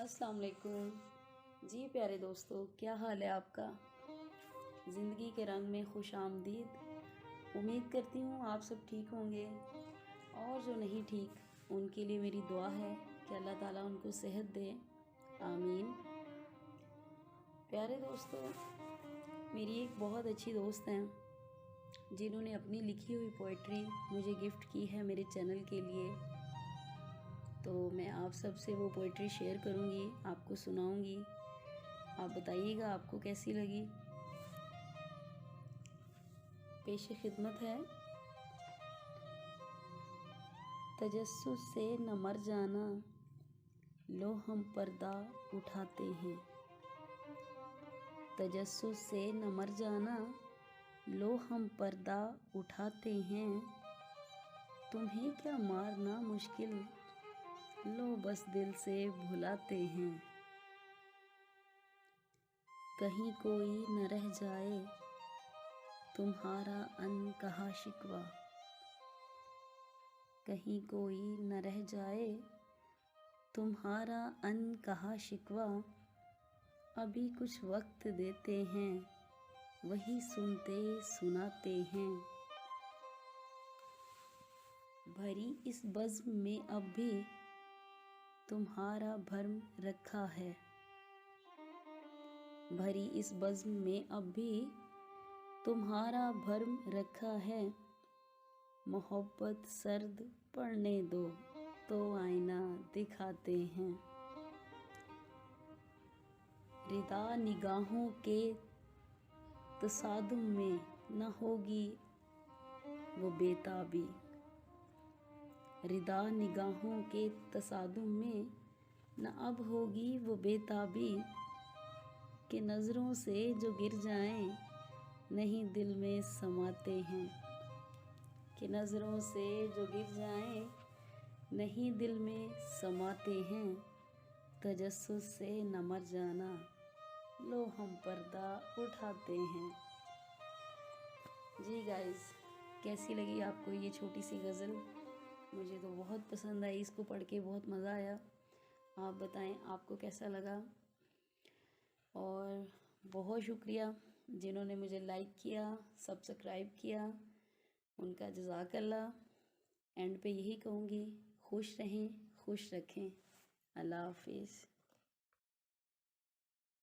अस्सलाम वालेकुम जी प्यारे दोस्तों, क्या हाल है आपका। ज़िंदगी के रंग में खुश आमदीद। उम्मीद करती हूँ आप सब ठीक होंगे और जो नहीं ठीक उनके लिए मेरी दुआ है कि अल्लाह ताला उनको सेहत दे, आमीन। प्यारे दोस्तों, मेरी एक बहुत अच्छी दोस्त हैं जिन्होंने अपनी लिखी हुई पोइट्री मुझे गिफ्ट की है मेरे चैनल के लिए। तो मैं आप सब से वो पोइट्री शेयर करूँगी, आपको सुनाऊँगी। आप बताइएगा आपको कैसी लगी। पेश खिदमत है। तजस्सुस से न मर जाना, लो हम पर्दा उठाते हैं। तजस्सुस से न मर जाना, लो हम पर्दा उठाते हैं। तुम्हें क्या मारना मुश्किल, लो बस दिल से भुलाते हैं। कहीं कोई न रह जाए तुम्हारा अनकहा शिकवा। कहीं कोई न रह जाए तुम्हारा अनकहा शिकवा। अभी कुछ वक्त देते हैं, वही सुनते सुनाते हैं। भरी इस बज़्म में अब भी तुम्हारा भरम रखा है। भरी इस बज़्म में अब भी तुम्हारा भरम रखा है। मोहब्बत सर्द पड़ने दो तो आईना दिखाते हैं। रिदा निगाहों के तसादुम में न होगी वो बेताबी। रिदा निगाहों के तसादुम में न अब होगी वो बेताबी। कि नज़रों से जो गिर जाएं नहीं दिल में समाते हैं। कि नज़रों से जो गिर जाएं नहीं दिल में समाते हैं। तजस्सुस से न मर जाना, लो हम पर्दा उठाते हैं। जी गाइस, कैसी लगी आपको ये छोटी सी गज़ल। मुझे तो बहुत पसंद आई, इसको पढ़ के बहुत मज़ा आया। आप बताएं आपको कैसा लगा। और बहुत शुक्रिया जिन्होंने मुझे लाइक किया, सब्सक्राइब किया, उनका जज़ाकल्लाह। एंड पे यही कहूँगी, खुश रहें, खुश रखें। अल्लाह हाफिज़।